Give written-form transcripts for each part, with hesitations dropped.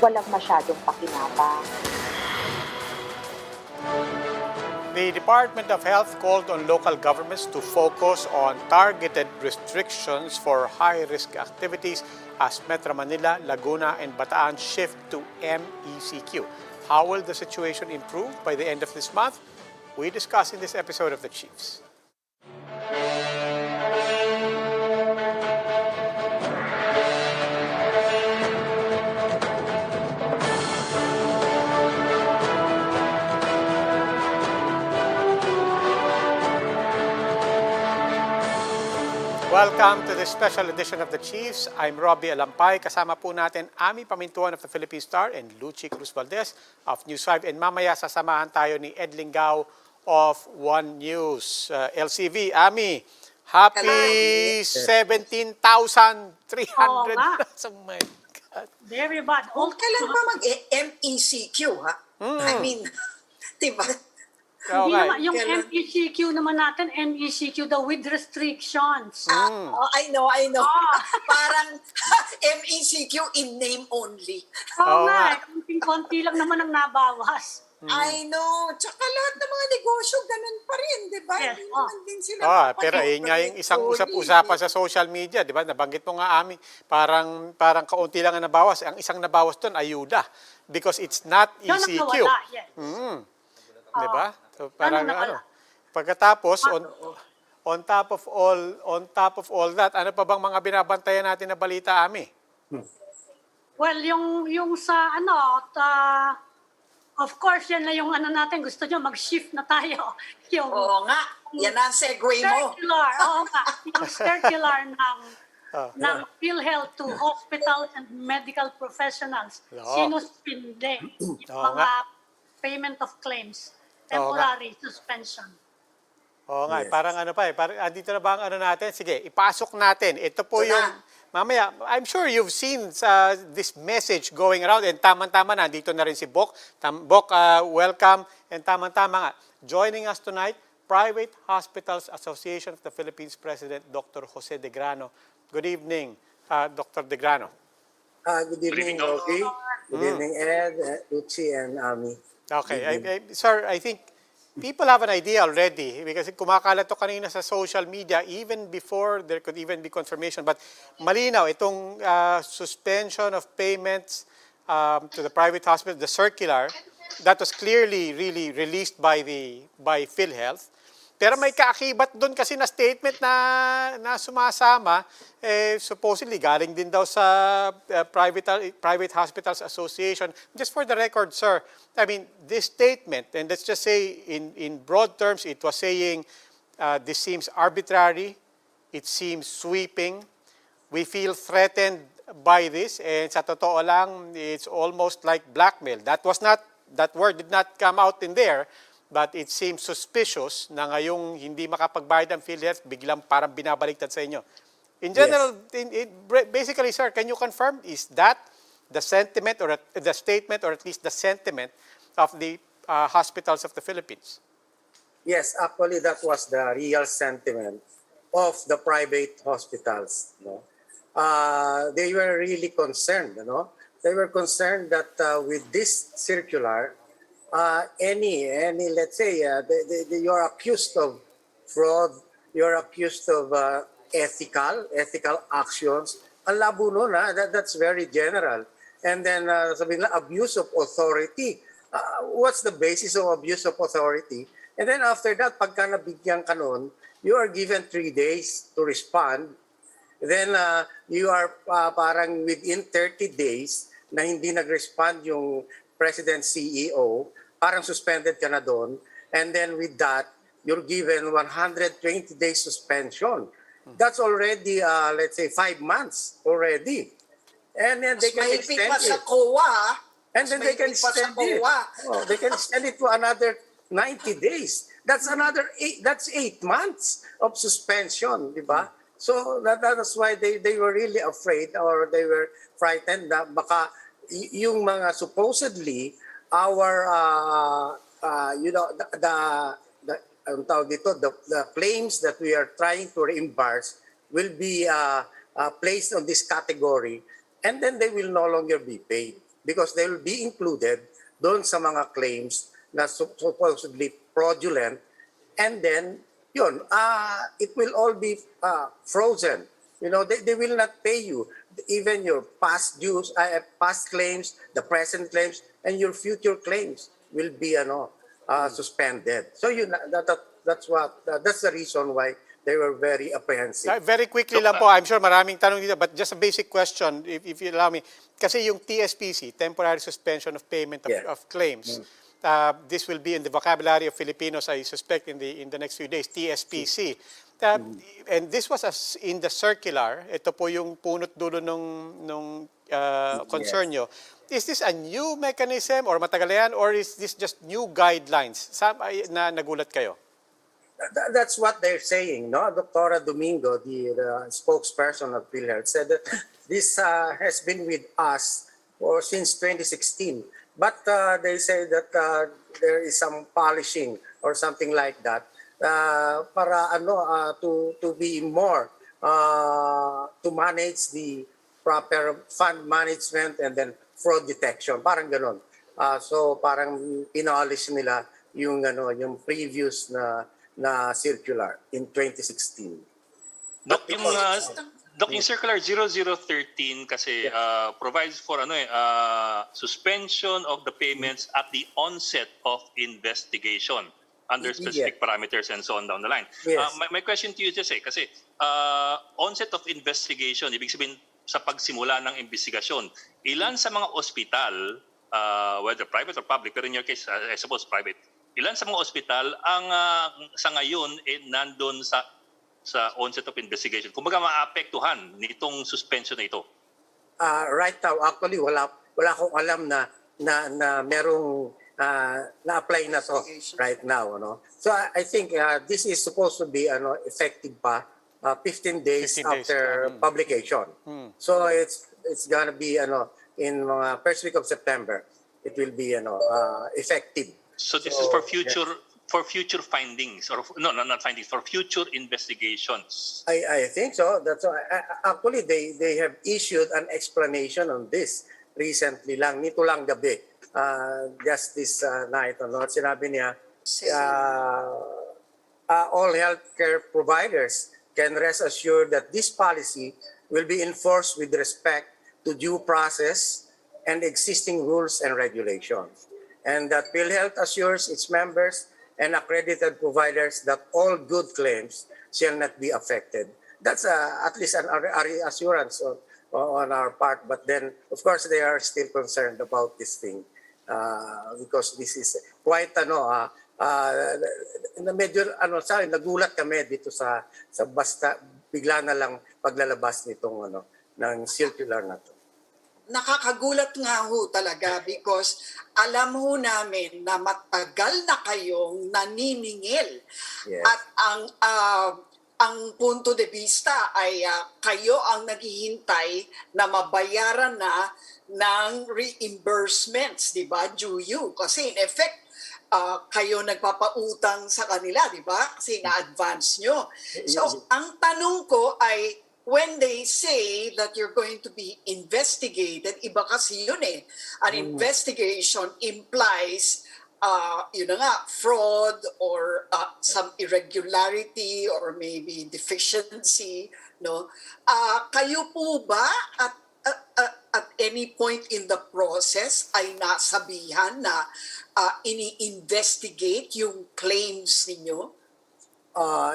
walang masyadong pakinabang. The Department of Health called on local governments to focus on targeted restrictions for high-risk activities as Metro Manila, Laguna, and Bataan shift to MECQ. How will the situation improve by the end of this month? We discuss in this episode of The Chiefs. Welcome to this special edition of The Chiefs. I'm Robbie Alampay. Kasama po natin Ami Pamintuan of the Philippine Star and Lucy Cruz Valdez of News 5. And mamaya sasamahan tayo ni Ed Lingao of One News. LCV, Ami, happy 17,300. Oh my God. Very bad. Kailan ba mag-MECQ, ha? I mean, diba? Hindi naman, yung MECQ naman natin, MECQ daw with restrictions. I know. Parang MECQ in name only. Oo nga, konti lang naman ang nabawas. I know. Tsaka lahat ng mga negosyo, ganun pa rin, di ba? Yes. Hindi naman din sila pero yun nga yung isang usap-usapan sa social media, di ba? Nabanggit mo nga, Ami, parang kaunti lang ang nabawas. Ang isang nabawas doon, ayuda. Because it's not ECQ. Yes. Di ba? So, parang pagkatapos, on top of all that, ano pa bang mga binabantayan natin na balita, Ami? Well, yung sa of course, yan na yung natin, gusto nyo mag-shift na tayo. Oo nga, yan ang segue mo. Circular, yung circular ng PhilHealth to hospitals and medical professionals. Sinuspinde yung mga payment of claims. Temporary suspension. Oo nga, parang parang andito na ba ang natin? Sige, ipasok natin. Ito po yung, mamaya, I'm sure you've seen this message going around and tama-tama na, dito na rin si Bok. Bok, welcome. And tama-tama nga, joining us tonight, Private Hospitals Association of the Philippines President, Dr. Jose de Grano. Good evening, Dr. de Grano. Good evening, Rocky. Good evening, Ed, Lucy, and Ami. Okay. Sir, I think people have an idea already because kumakalat to kanina sa social media even before there could even be confirmation. But malinaw, itong suspension of payments to the private hospital, the circular, that was clearly really released by PhilHealth. Pero may kaakibat doon kasi na statement na sumasama, supposedly galing din daw sa Private Hospitals Association. Just for the record, sir, I mean, this statement, and let's just say in broad terms, it was saying this seems arbitrary, it seems sweeping, we feel threatened by this, and sa totoo lang, it's almost like blackmail. That word did not come out in there, but it seems suspicious na ngayong hindi makapagbayad ang PhilHealth, biglang parang binabaliktad sa inyo. In general, yes. Basically, sir, can you confirm, is that the sentiment or the statement or at least the sentiment of the hospitals of the Philippines? Yes, actually that was the real sentiment of the private hospitals. They were really concerned. They were concerned that with this circular, any let's say you're accused of fraud, you're accused of ethical actions. Ang labo nun, that's very general. And then sabi nila, abuse of authority. What's the basis of abuse of authority? And then after that, pagka nabigyan ka nun, you are given 3 days to respond. Then you are parang within 30 days na hindi nag-respond yung President CEO, parang suspended ka na doon. And then with that, you're given 120 days suspension. That's already, let's say, 5 months already. And then they can extend it. Sa COA, and then they can extend it. They can extend it to another 90 days. That's 8 months of suspension, di ba? So that's why they were really afraid or they were frightened na baka yung mga supposedly our the claims that we are trying to reimburse will be placed on this category, and then they will no longer be paid. because they will be included doon sa mga claims na supposedly fraudulent, and then yun, it will all be frozen. You know, they will not pay you even your past dues, past claims, the present claims, and your future claims will be suspended. So that's the reason why they were very apprehensive. Very quickly lang po, I'm sure maraming tanong dito, but just a basic question, if you allow me. Kasi yung TSPC, Temporary Suspension of Payment of Claims, this will be in the vocabulary of Filipinos, I suspect, in the next few days, TSPC. And this was in the circular, ito po yung punot dulo nung concern nyo. Is this a new mechanism or matagal na yan, or is this just new guidelines na nagulat kayo? That's what they're saying, no? Dr. Domingo, the spokesperson of PhilHealth, said that this has been with us since 2016. But they say that there is some polishing or something like that para to be more to manage the proper fund management and then fraud detection, parang ganon. So parang pinalish nila yung previous na circular in 2016. Yung circular 0013 kasi provides for suspension of the payments at the onset of investigation under specific parameters and so on down the line. Yes. My question to you just kasi onset of investigation, ibig sabihin sa pagsimula ng investigasyon, ilan sa mga ospital, whether private or public, pero in your case, I suppose private, ilan sa mga ospital ang sa ngayon nandun sa onset of investigation? Kumbaga maapektuhan nitong suspension na ito. Right now, actually, wala akong alam na merong na-apply na to right now. So I think this is supposed to be effective pa 15 days after publication. So it's gonna be in mga first week of September. It will be effective. So this is for future findings, or no, not findings, for future investigations. I think so. That's actually they have issued an explanation on this recently lang, nito lang gabi. Just this night, sinabi niya, all healthcare providers can rest assured that this policy will be enforced with respect to due process and existing rules and regulations. And that PhilHealth assures its members and accredited providers that all good claims shall not be affected. That's at least an assurance on our part. But then, of course, they are still concerned about this thing because this is quite medyo nagulat kami dito sa basta bigla na lang paglalabas nitong ng circular na to. Nakakagulat nga ho talaga because alam ho namin na matagal na kayong naniningil. Yes. At ang punto de vista ay kayo ang naghihintay na mabayaran na ng reimbursements, di ba, due you. Kasi in effect, kayo nagpapautang sa kanila, di ba? Kasi na-advance nyo. So, ang tanong ko ay, when they say that you're going to be investigated, iba kasi yun eh. An investigation implies, fraud or some irregularity or maybe deficiency, no? Kayo po ba at any point in the process ay nasabihan na ini-investigate yung claims ninyo?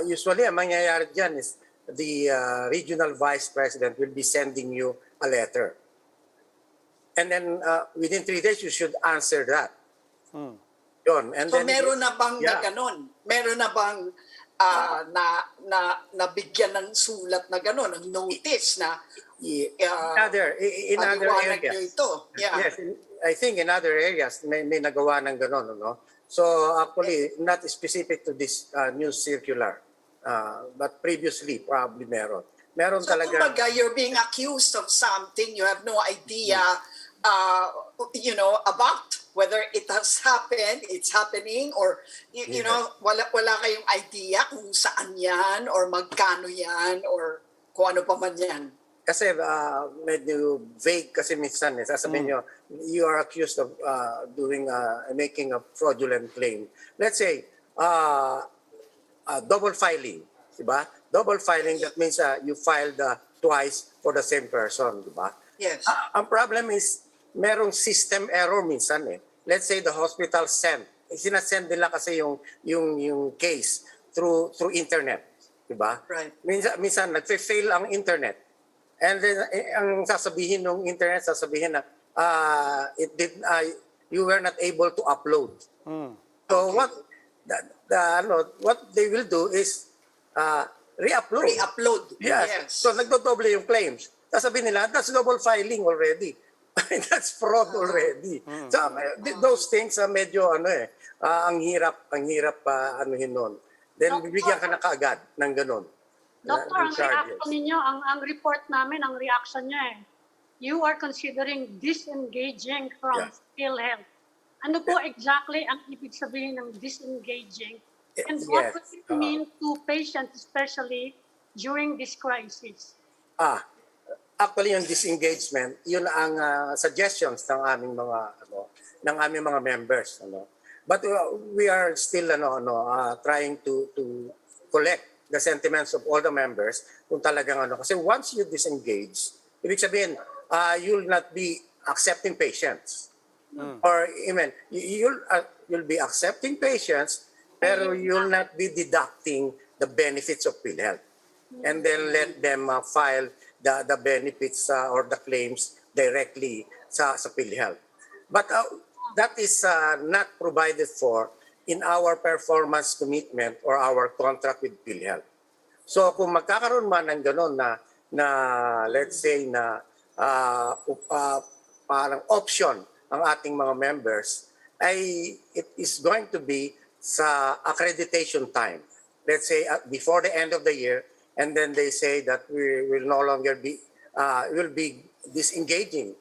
Usually, ang mangyayari dyan is the regional vice president will be sending you a letter. And then within 3 days, you should answer that. Yun. And So then, meron na bang na ganon? Meron na bang nabigyan ng sulat na ganon, ng notice na in other paliwanag nyo areas. ito? Yeah. Yes, I think in other areas may nagawa ng ganon. So actually, not specific to this new circular. But previously, probably meron. Meron So talaga. kumbaga, you're being accused of something you have no idea, about whether it has happened, it's happening, or you know, wala kayong idea kung saan yan or magkano yan or kung ano pa man yan. kasi medyo vague kasi minsan sasabihin nyo, you are accused of making a fraudulent claim. Let's say, double filing, di ba? Double filing, that means you filed twice for the same person, di ba? Yes. Ang problem is, merong system error minsan eh. Let's say the hospital sinasend nila kasi yung case through internet, di ba? Right. Minsan nagfe-fail ang internet. And then ang sasabihin ng internet, sasabihin na you were not able to upload. So what they will do is re-upload. Re-upload. Yes. So nagdodoble yung claims. Sasabihin nila, that's double filing already. That's fraud already. So those things medyo ang hirap anuhin nun. Then bibigyan ka na kaagad ng ganun. Doctor, ang reaction ninyo, ang report namin, ang reaction niya you are considering disengaging from PhilHealth. Ano po exactly ang ibig sabihin ng disengaging? And what does it mean to patients, especially during this crisis? Actually, yung disengagement, yun ang suggestions ng aming mga members. But we are still trying to collect the sentiments of all the members kung talagang kasi once you disengage, ibig sabihin, you'll not be accepting patients. Or even, you'll be accepting patients, pero you'll not be deducting the benefits of PhilHealth. And then let them file the benefits or the claims directly sa PhilHealth. But that is not provided for in our performance commitment or our contract with PhilHealth. So kung magkakaroon man ng gano'n na let's say na parang option ang ating mga members, it is going to be sa accreditation time. Let's say before the end of the year, and then they say that we will no longer will be disengaging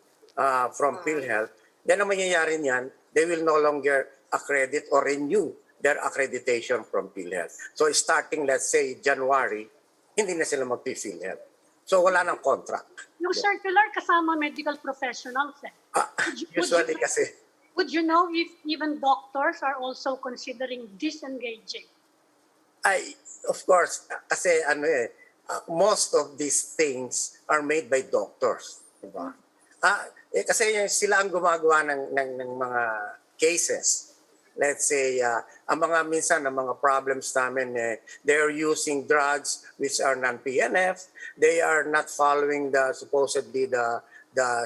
from PhilHealth. Then ang mangyayari niyan, they will no longer accredit or renew their accreditation from PhilHealth. So starting, let's say, January, hindi na sila mag-PhilHealth. So wala nang contract. Yung circular kasama medical professionals Usually kasi. Would you know if even doctors are also considering disengaging? Of course, kasi most of these things are made by doctors. Diba? Kasi sila ang gumagawa ng mga cases. Let's say, ang minsan, ang mga problems namin, they're using drugs which are non-PNF. They are not following supposedly the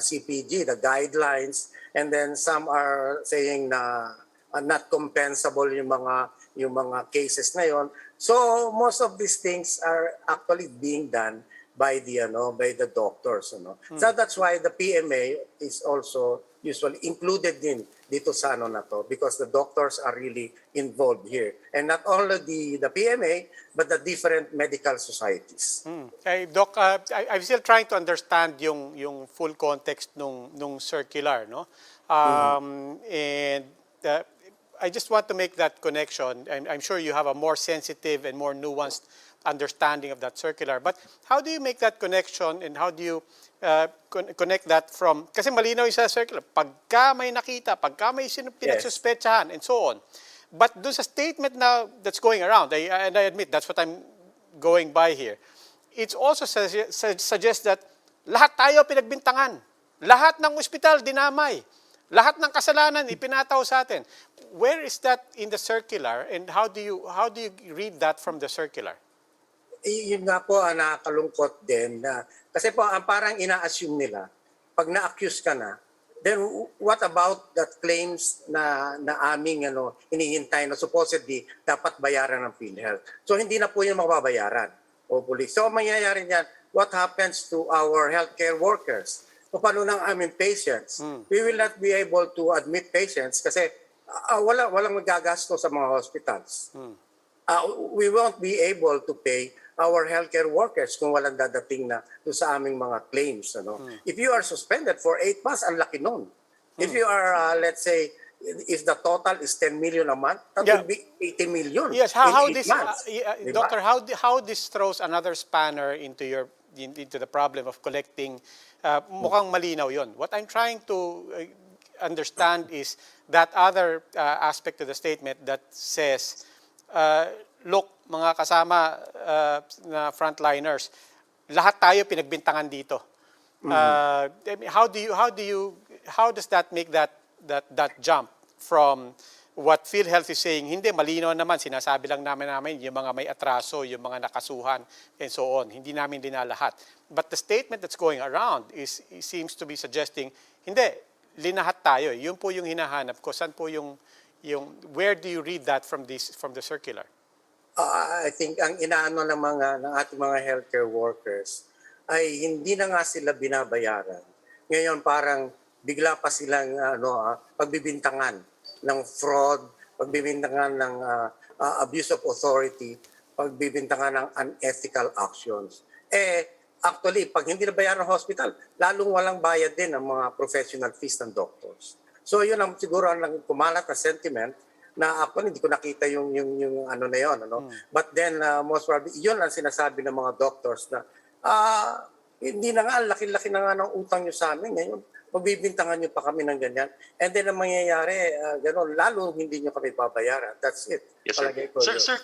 CPG, the guidelines. And then some are saying na not compensable yung mga cases na yon. So most of these things are actually being done by the doctors. So that's why the PMA is also usually included dito sa na to, because the doctors are really involved here. And not only the PMA, but the different medical societies. Okay, Doc, I'm still trying to understand yung full context nung circular, no? And I just want to make that connection. I'm sure you have a more sensitive and more nuanced understanding of that circular. But how do you make that connection, and how do you connect that from, kasi malinaw yung sa circular, pagka may nakita, pagka may pinagsuspetsahan, and so on. But doon sa statement now that's going around, and I admit that's what I'm going by here, it also suggests that lahat tayo pinagbintangan. Lahat ng ospital dinamay. Lahat ng kasalanan ipinataw sa atin. Where is that in the circular, and how do you read that from the circular? Yun nga po ang nakakalungkot din. Kasi po parang ina-assume nila, pag na-accuse ka na, then what about that claims na aming hinihintay na supposedly dapat bayaran ng PhilHealth? So hindi na po yung mababayaran. So mangyayari niyan, what happens to our healthcare workers? Paano ng aming patients? We will not be able to admit patients kasi walang magagasto sa mga hospitals. We won't be able to pay our healthcare workers kung walang dadating na sa aming mga claims. If you are suspended for 8 months, ang laki nun. If you are, let's say, if the total is 10 million a month, that will be 80 million Yes, in 8 months. Doctor, how this throws another spanner into your into the problem of collecting, mukhang malinaw yon. What I'm trying to understand is that other aspect of the statement that says, look, mga kasama na frontliners, lahat tayo pinagbintangan dito. How does that make that jump from what PhilHealth is saying? Hindi, malinaw naman, sinasabi lang namin yung mga may atraso, yung mga nakasuhan, and so on. Hindi namin dinalahat. But the statement that's going around seems to be suggesting, hindi, linahat tayo. Yun po yung hinahanap ko. Saan po where do you read that from the circular? I think ang inaano ng ating mga healthcare workers ay hindi na nga sila binabayaran. Ngayon parang bigla pa silang pagbibintangan ng fraud, pagbibintangan ng abuse of authority, pagbibintangan ng unethical actions. Actually, pag hindi nabayaran ng hospital, lalong walang bayad din ang mga professional fees ng doctors. So yun ang siguro ang kumalat na sentiment na ako hindi ko nakita yung ano na yun. But then, most probably, yun ang sinasabi ng mga doctors na hindi na nga, laki-laki na nga ng utang nyo sa amin. Ngayon, magbibintangan nyo pa kami ng ganyan. And then, ang mangyayari, gano'n, lalo hindi nyo kami babayaran. That's it. Yes, sir. Sir,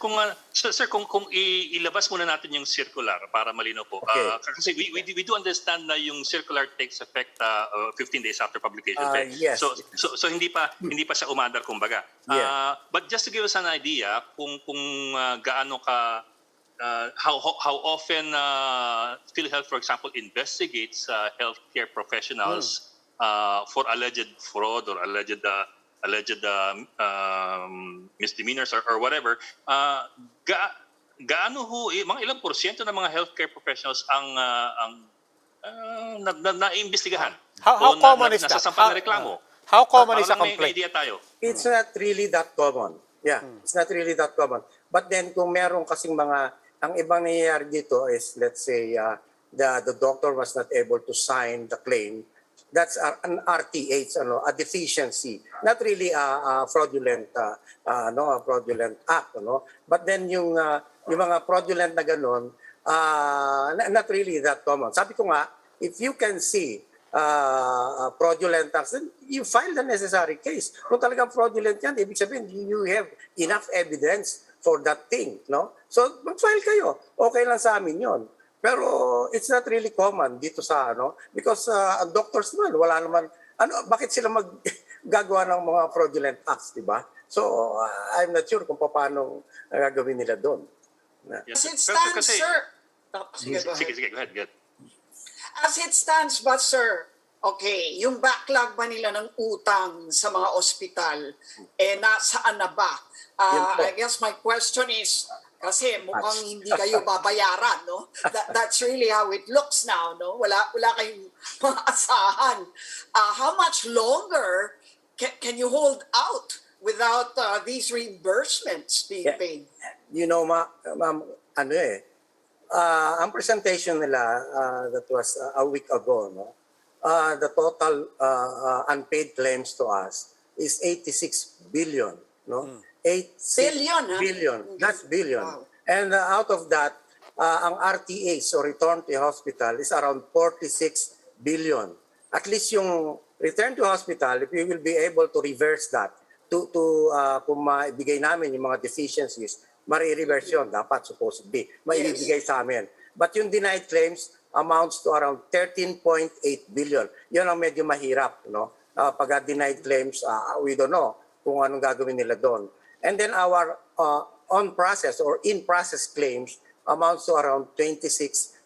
kung ilabas muna natin yung circular para malino po. Okay. Kasi we do understand na yung circular takes effect 15 days after publication. Yes. So hindi pa siya umandar kumbaga. Yeah. But just to give us an idea kung gaano ka how often PhilHealth, for example, investigates healthcare professionals for alleged fraud or alleged misdemeanors or whatever, gaano ho, mga ilang porsyento ng mga healthcare professionals ang naiimbestigahan? How common is that? Nasasampan na reklamo? How common is a Parang may complaint? idea tayo. It's not really that common. Yeah, it's not really that common. But then kung meron kasing ang ibang nangyayari dito is, let's say, the doctor was not able to sign the claim. That's an RTH, a deficiency. Not really a fraudulent, a fraudulent act, But then yung mga fraudulent na ganun, not really that common. Sabi ko nga, if you can see fraudulent acts, then you file the necessary case. Kung talagang fraudulent yan, ibig sabihin, you have enough evidence for that thing, So, mag-file kayo. Okay lang sa amin yon. Pero it's not really common dito sa because doctors naman, wala naman, bakit sila gagawa ng mga fraudulent acts, di ba? So, I'm not sure kung paano gagawin nila doon. Yes, As it stands, sir. Sige, go ahead. As it stands ba, sir, okay, yung backlog ba nila ng utang sa mga ospital, nasaan na ba? I guess my question is, kasi mukhang hindi kayo babayaran, That's really how it looks now, Wala kayong maasahan. How much longer can you hold out without these reimbursements being paid? Ma'am, ang presentation nila that was a week ago, the total unpaid claims to us is 86 billion, 86 billion. That's billion. Wow. And out of that, ang RTAs or return to hospital is around 46 billion. At least yung return to hospital, if we will be able to reverse that, kung maibigay namin yung mga deficiencies, mari-reverse yun, dapat supposedly, maibigay sa amin. But yung denied claims amounts to around 13.8 billion. Yun ang medyo mahirap, Pag denied claims, we don't know kung anong gagawin nila doon. And then our on-process or in-process claims amounts to around 26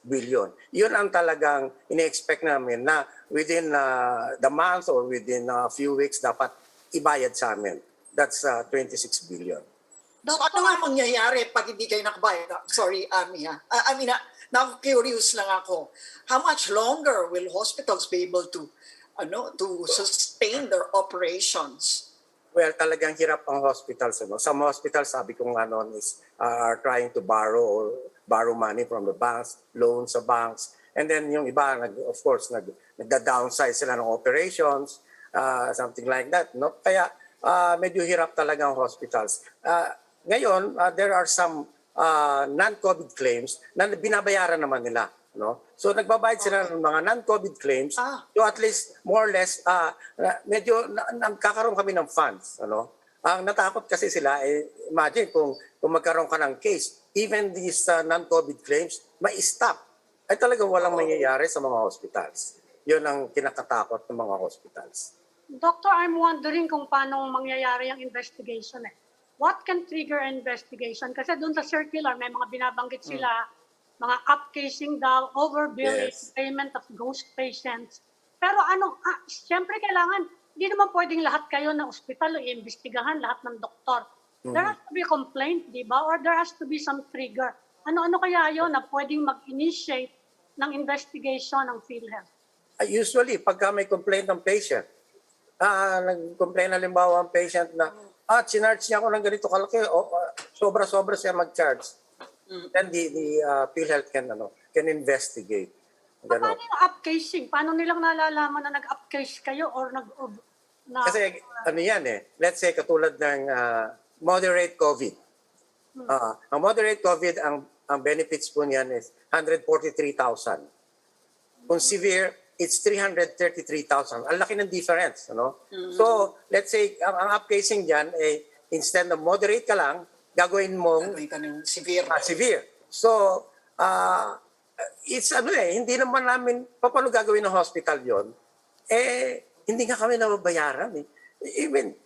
billion. Yun ang talagang ine-expect namin na within the month or within a few weeks dapat ibayad sa amin. That's 26 billion. So, ano nga mangyayari pag hindi kayo nakabayad? Sorry, Ami, na-curious lang ako. How much longer will hospitals be able to sustain their operations? Well, talagang hirap ang hospitals. Some hospitals, sabi ko is are trying to borrow money from the banks, loans sa banks. And then yung iba, of course, nagda-downsize sila ng operations, something like that. Kaya medyo hirap talaga ang hospitals. Ngayon, there are some non-COVID claims na binabayaran naman nila. No? So nagbabayad sila ng mga non-COVID claims. So at least more or less medyo nagkakaroon kami ng funds, ano? Ang natakot kasi sila imagine kung magkaroon ka ng case, even these non-COVID claims may stop. Ay talagang walang mangyayari sa mga hospitals. 'Yun ang kinakatakot ng mga hospitals. Doctor, I'm wondering kung paano mangyayari ang investigation eh. What can trigger investigation? Kasi doon sa circular, may mga binabanggit sila, mga upcasing daw, overbilling, Yes. payment of ghost patients. Pero siyempre kailangan, hindi naman pwedeng lahat kayo na ospital o iimbestigahan lahat ng doktor. There has to be a complaint, di ba? Or there has to be some trigger. Ano-ano kaya yun na pwedeng mag-initiate ng investigation ng PhilHealth? Usually, pagka may complaint ng patient, nag-complain halimbawa ang patient na, chinarge niya ako ng ganito kalaki, sobra-sobra siya mag-charge. Then the PhilHealth can investigate. Paano yung upcasing? Paano nilang nalalaman na nag-upcase kayo or Kasi yan let's say katulad ng moderate COVID. Ang moderate COVID, ang benefits po niyan is 143,000. Kung severe, it's 333,000. Ang laki ng difference. Ano? So, let's say, ang upcasing dyan, instead of moderate ka lang, gagawin mong severe. Severe. So, it's hindi naman namin, paano gagawin ng hospital yon? Hindi nga kami nababayaran. Even,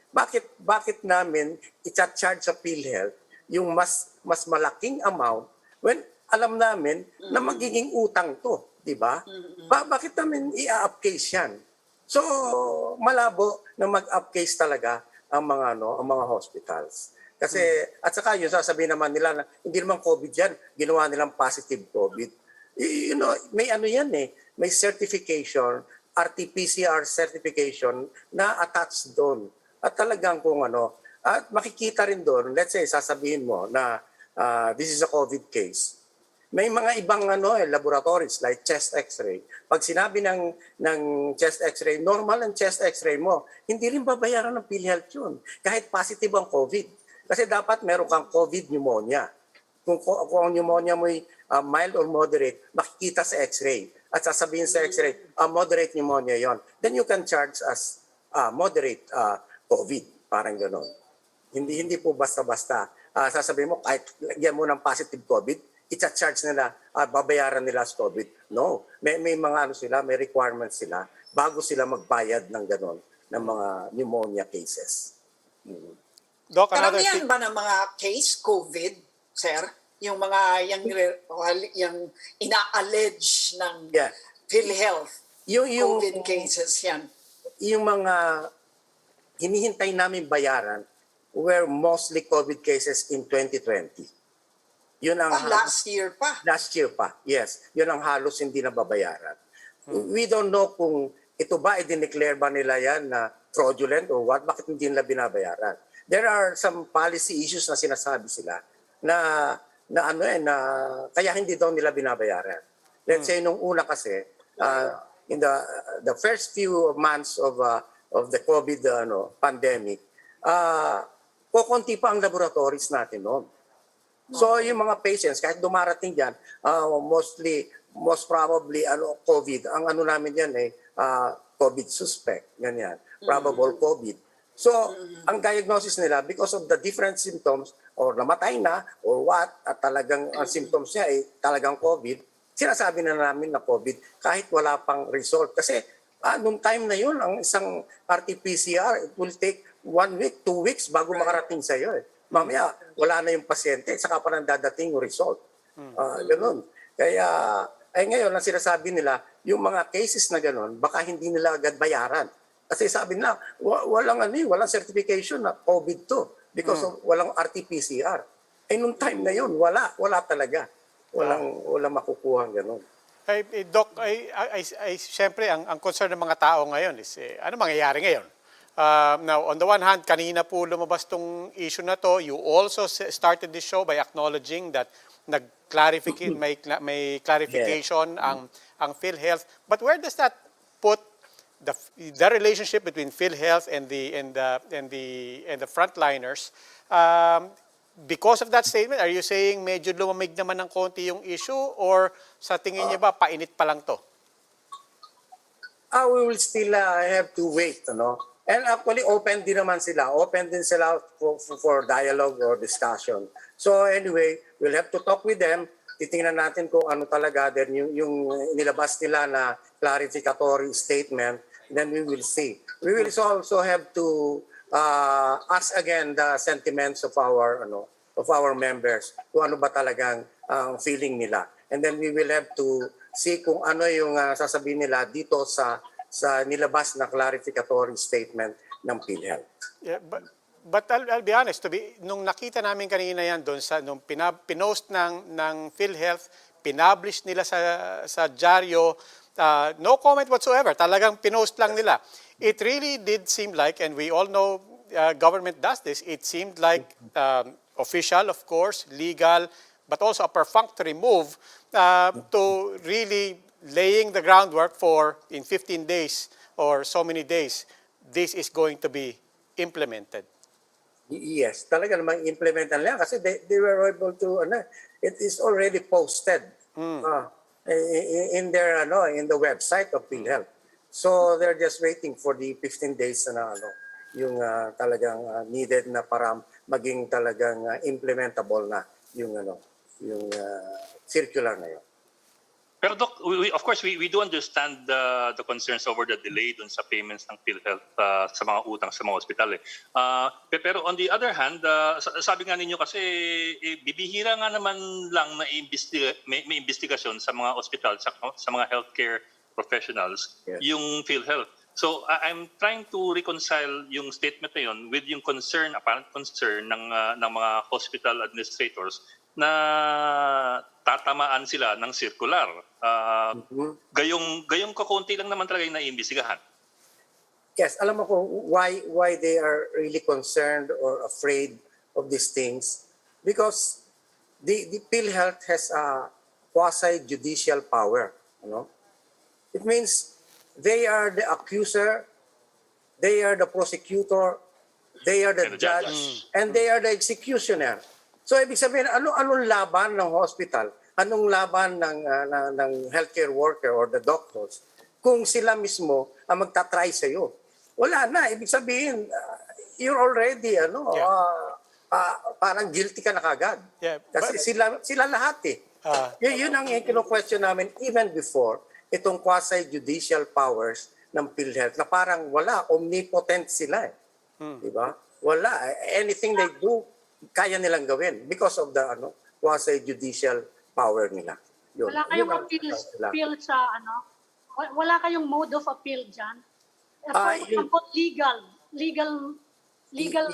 bakit namin i-charge sa PhilHealth yung mas malaking amount when alam namin na magiging utang to, di ba? Bakit namin i-upcase yan? So, malabo na mag-upcase talaga ang mga hospitals. Kasi, at saka yung sasabihin naman nila na hindi naman COVID yan, ginawa nilang positive COVID. May yan may certification, RT-PCR certification na attached doon. At talagang kung at makikita rin doon, let's say, sasabihin mo na this is a COVID case. May mga ibang laboratories like chest x-ray. Pag sinabi ng chest x-ray, normal ang chest x-ray mo, hindi rin babayaran ng PhilHealth yun. Kahit positive ang COVID. Kasi dapat meron kang COVID pneumonia. Kung ang pneumonia mo ay mild or moderate, makikita sa x-ray. At sasabihin sa x-ray, moderate pneumonia yon. Then you can charge as moderate COVID. Parang gano'n. Hindi po basta-basta. Sasabihin mo, kahit lagyan mo ng positive COVID, i-charge nila, babayaran nila sa COVID. No. May mga may requirements sila bago sila magbayad ng gano'n, ng mga pneumonia cases. Doc, Karamihan ba ng mga case COVID, sir? Yung mga yung ina-allege ng PhilHealth, yung COVID cases yan? Yung mga hinihintay namin bayaran were mostly COVID cases in 2020. Yun ang last year pa? Last year pa, yes. Yun ang halos hindi na babayaran. We don't know kung ito ba, i-declare ba nila yan na fraudulent or what? Bakit hindi nila binabayaran? There are some policy issues na sinasabi sila na kaya hindi daw nila binabayaran. Let's say nung una kasi in the first few months of the COVID pandemic, kukunti pa ang laboratories natin noon. So yung mga patients kahit dumarating diyan, most probably COVID, ang namin yan COVID suspect, ganyan, probable COVID. So, ang diagnosis nila, because of the different symptoms, or namatay na, or what, at talagang ang symptoms niya ay talagang COVID, sinasabi na namin na COVID kahit wala pang result. Kasi nung time na yun, ang isang RT-PCR, it will take 1 week, 2 weeks bago makarating sa iyo. Mamaya, wala na yung pasyente, saka pa nang dadating yung result. Ganun. Kaya, ngayon, ang sinasabi nila, yung mga cases na ganun, baka hindi nila agad bayaran. Kasi sabi na, walang certification na COVID to because of walang RT-PCR. Nung time na yun, wala talaga. Walang makukuha gano'n. Doc, siyempre, ang concern ng mga tao ngayon is, ano mangyayari ngayon? Now, on the one hand, kanina po lumabas tong issue na to. You also started this show by acknowledging that may clarification ang PhilHealth. But where does that put the relationship between PhilHealth and the frontliners? because of that statement, are you saying medyo lumamig naman ng konti yung issue or sa tingin niyo ba painit pa lang to? We will still have to wait, ano? And actually, open din naman sila. Open din sila for dialogue or discussion. So anyway, we'll have to talk with them. Titingnan natin kung ano talaga then yung nilabas nila na clarificatory statement, then we will see. We will also have to ask again the sentiments of our members kung ano ba talagang feeling nila. And then we will have to see kung ano yung sasabihin nila dito sa nilabas na clarificatory statement ng PhilHealth. Yeah, but I'll be honest, nung nakita namin kanina yan doon nung pinost ng PhilHealth, pinublish nila sa dyaryo, no comment whatsoever. Talagang pinost lang nila. It really did seem like, and we all know government does this, it seemed like official, of course, legal, but also a perfunctory move to really laying the groundwork for in 15 days or so many days, this is going to be implemented. Yes, talaga namang implementan nila kasi they were able to, it is already posted in their, in the website of PhilHealth. So they're just waiting for the 15 days na yung talagang needed na para maging talagang implementable na yung circular na yun. Pero Doc, of course, we do understand the concerns over the delay dun sa payments ng PhilHealth sa mga utang sa mga ospital. Pero on the other hand, sabi nga ninyo kasi, bibihira nga naman lang na may investigasyon sa mga ospital, sa mga healthcare professionals, yes, yung PhilHealth. So I'm trying to reconcile yung statement na yun with yung apparent concern ng mga hospital administrators na tatamaan sila ng circular. Gayong kakunti lang naman talaga yung naiimbestigahan. Yes, alam mo kung why they are really concerned or afraid of these things. Because the PhilHealth has a quasi-judicial power. It means they are the accuser, they are the prosecutor, they are the judge, and they are the executioner. So ibig sabihin, anong laban ng hospital, anong laban ng healthcare worker or the doctors kung sila mismo ang magtatry sa iyo? Wala na, ibig sabihin you're already parang guilty ka na kagad. Yeah, kasi sila lahat yun ang kino-question namin even before itong quasi-judicial powers ng PhilHealth na parang wala, omnipotent sila Di ba? Wala, anything they do kaya nilang gawin because of the quasi-judicial power nila. Yun. Wala kayong appeal sa wala kayong mode of appeal dyan? For example, legal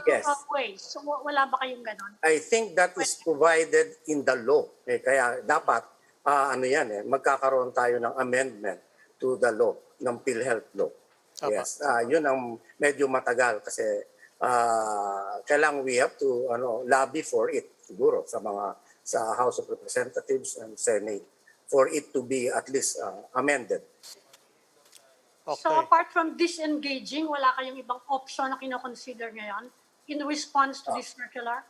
yes, ways. So, wala ba kayong ganon? I think that is provided in the law. Kaya dapat magkakaroon tayo ng amendment to the law, ng PhilHealth law. Yes, yun ang medyo matagal kasi kailangan we have to lobby for it siguro sa House of Representatives and Senate for it to be at least amended. Okay. So apart from disengaging, wala kayong ibang option na kino-consider ngayon in response to this circular?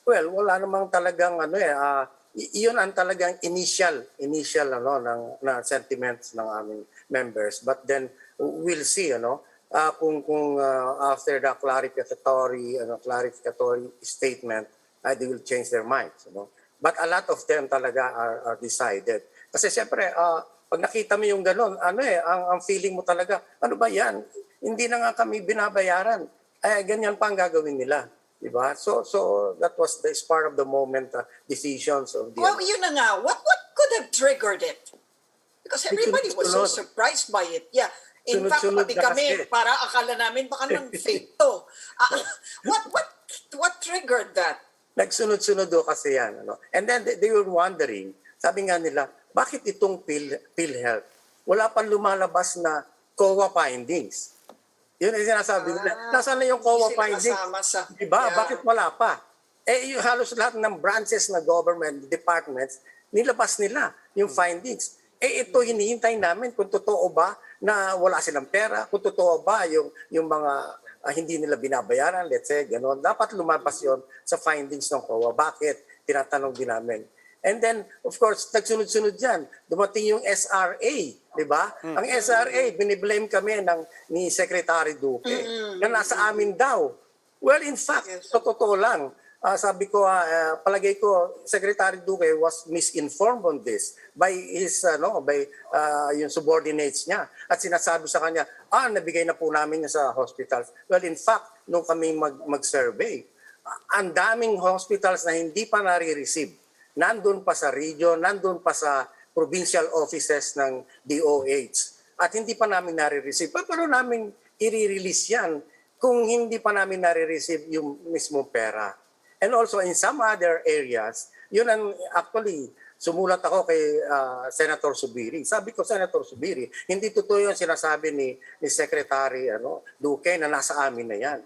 Well, wala namang talagang iyon ang talagang initial ng sentiments ng aming members, but then we'll see kung after the clarificatory statement they will change their minds, but a lot of them talaga are decided kasi siyempre pag nakita mo yung gano'n ang feeling mo talaga ano ba yan, hindi na nga kami binabayaran, ganyan pa ang gagawin nila, di ba? So that was the part of the moment decisions of the yun na nga, what could have triggered it? Because everybody was so surprised by it. Yeah. In fact, pati kami, para akala namin baka nang fake to. What triggered that? Nagsunod-sunod kasi yan. And then they were wondering, sabi nga nila, bakit itong PhilHealth wala pang lumalabas na COA findings? Yun ang sinasabi nila. Nasaan na yung COA findings? Diba? Yeah. Bakit wala pa? Halos lahat ng branches na government departments, nilabas nila yung findings. Ito hinihintay namin kung totoo ba na wala silang pera, kung totoo ba yung mga hindi nila binabayaran, let's say, gano'n. Dapat lumabas yon sa findings ng COA. Bakit? Tinatanong din namin. And then, of course, nagsunod-sunod yan. Dumating yung SRA, di ba? Ang SRA, biniblame kami ni Secretary Duque na nasa amin daw. Well, in fact, sa totoo lang, sabi ko, palagay ko, Secretary Duque was misinformed on this by his, yung subordinates niya. At sinasabi sa kanya, nabigay na po namin niya sa hospitals. Well, in fact, nung kami mag-survey, ang daming hospitals na hindi pa nare-receive. Nandun pa sa region, nandun pa sa provincial offices ng DOH. At hindi pa namin nare-receive. Pero namin i-release yan kung hindi pa namin nare-receive yung mismo pera. And also in some other areas, yun ang actually, sumulat ako kay Senator Subiri. Sabi ko, Senator Subiri, hindi totoo yung sinasabi ni Secretary Duque na nasa amin na yan.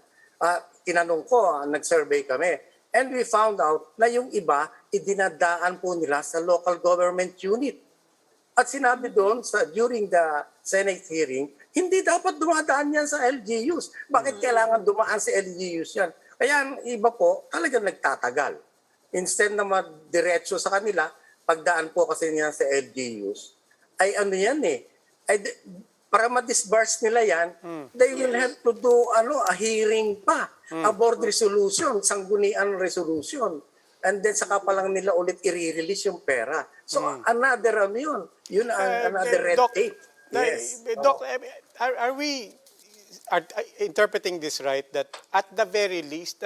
Tinanong ko, nag-survey kami, and we found out na yung iba, idinadaan po nila sa local government unit. At sinabi doon, during the Senate hearing, hindi dapat dumadaan yan sa LGUs. Bakit kailangan dumaan sa LGUs yan? Kaya ang iba po, talagang nagtatagal. Instead na madiretso sa kanila, pagdaan po kasi niya sa LGUs, ay para ma-disburse nila yan, they will have to do a hearing pa, a board resolution, sanggunian resolution. And then saka pa lang nila ulit i-release yung pera. So another yun another red tape. Yes. Doc, are we interpreting this right, that at the very least,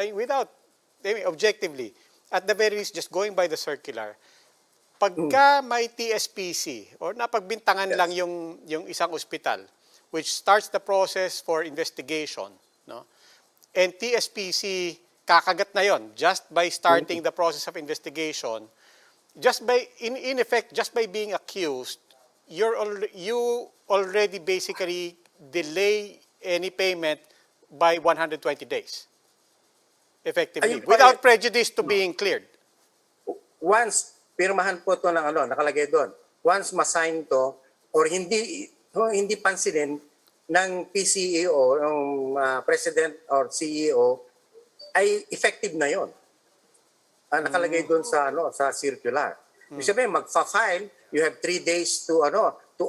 objectively, at the very least, just going by the circular, pagka may TSPC or napagbintangan lang yung isang ospital, which starts the process for investigation, no? And TSPC kakagat na yon just by starting the process of investigation, just by in effect, just by being accused, you already basically delay any payment by 120 days, effectively, without prejudice to being cleared. Once pirmahan po ito ng nakalagay doon. Once ma-sign to, or hindi pansinin ng PCEO, ng President or CEO, ay effective na yon. Nakalagay doon sa circular. Ibig sabihin, magfa-file, you have 3 days to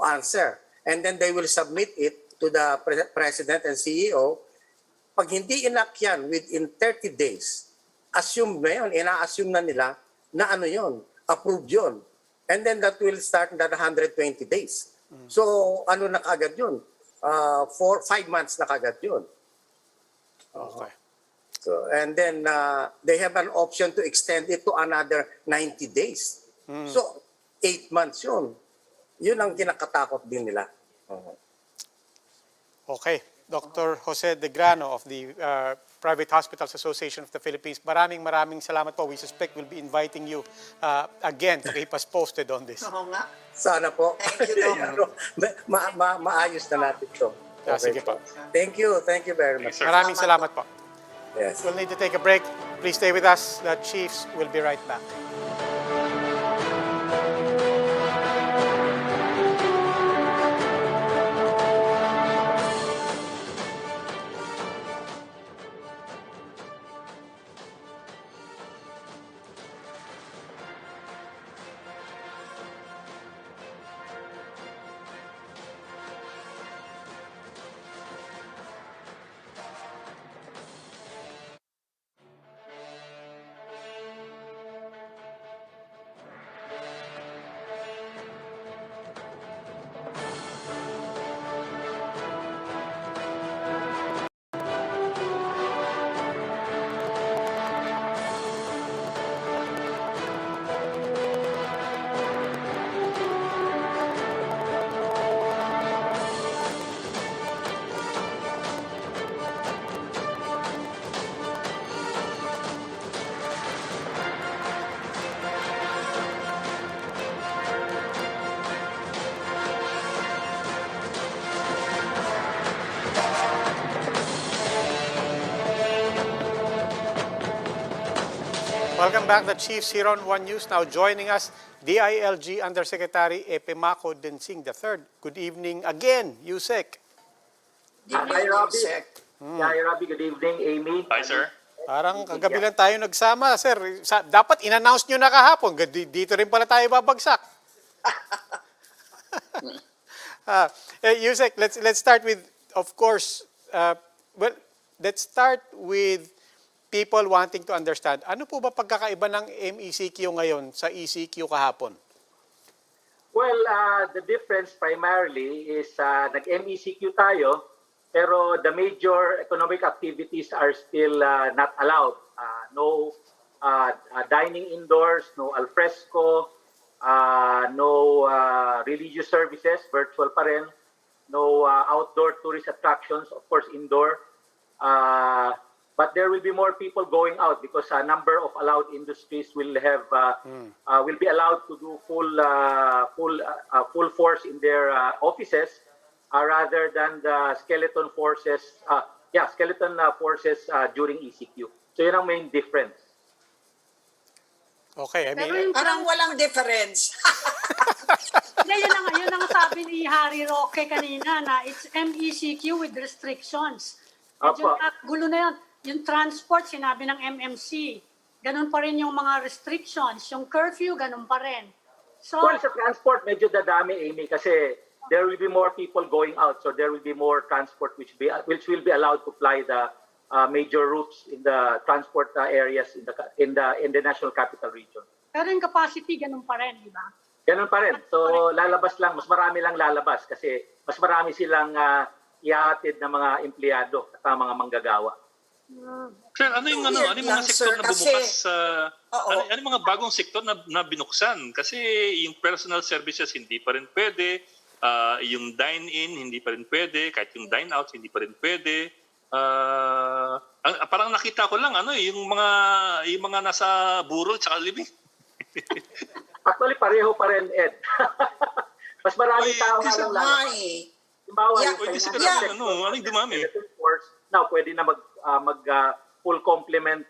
answer. And then they will submit it to the President and CEO. Pag hindi enact yan within 30 days, assume na yun, ina-assume na nila na yun, approved yun. And then that will start that 120 days. So, na kagad yun? 5 months na kagad yun. Okay. So, and then they have an option to extend it to another 90 days. So, 8 months yun. Yun ang kinakatakot din nila. Okay. Dr. Jose de Grano of the Private Hospitals Association of the Philippines, maraming salamat po. We suspect we'll be inviting you again to keep us posted on this. Oo nga. Sana po. Thank you, Doc. Maayos na natin ito. Sige po. Thank you very much. Maraming salamat po. Yes. We'll need to take a break. Please stay with us. The Chiefs will be right back. Welcome back, the Chiefs here on One News. Now joining us, DILG Undersecretary Epemaco Densing III. Good evening again, Yusek. Hi, Robbie. Yeah, Rabi, good evening, Amy. Hi, sir. Parang kagabi lang tayo nagsama, sir. Dapat in-announce nyo na kahapon. Dito rin pala tayo babagsak. Yusek, let's start with, of course, well, let's start with people wanting to understand. Ano po ba pagkakaiba ng MECQ ngayon sa ECQ kahapon? Well, the difference primarily is nag-MECQ tayo, pero the major economic activities are still not allowed. No dining indoors, no alfresco, no religious services, virtual pa rin, no outdoor tourist attractions, of course indoor. But there will be more people going out because a number of allowed industries will have will be allowed to do full force in their offices rather than the skeleton forces during ECQ. So yun ang main difference. Okay, I mean, Pero yung Parang walang difference. Hindi, yun ang sabi ni Harry Roque kanina na it's MECQ with restrictions. Medyo gulo na yun. Yung transport, sinabi ng MMC. Ganun pa rin yung mga restrictions. Yung curfew, ganun pa rin. So, Well, sa transport, medyo dadami, Amy, kasi there will be more people going out. So there will be more transport which will be allowed to fly the major routes in the transport areas in the National Capital Region. pero yung capacity, ganun pa rin, di ba? Ganun pa rin. So lalabas lang, mas marami lang lalabas kasi mas marami silang ihahatid ng mga empleyado at mga manggagawa. Sir, ano yung Weird mga lang, sektor sir, na kasi- bumukas? Oo. Ano yung mga bagong sektor na binuksan? Kasi yung personal services hindi pa rin pwede, yung dine-in hindi pa rin pwede, kahit yung dine-out hindi pa rin pwede. Parang nakita ko lang yung mga nasa burol tsaka living. Actually, pareho pa rin, Ed. Mas maraming tao nga lang lalabas. Halimbawa, Yeah. yung Oy, kasi financial ano yung dumami? force, now pwede na mag full complement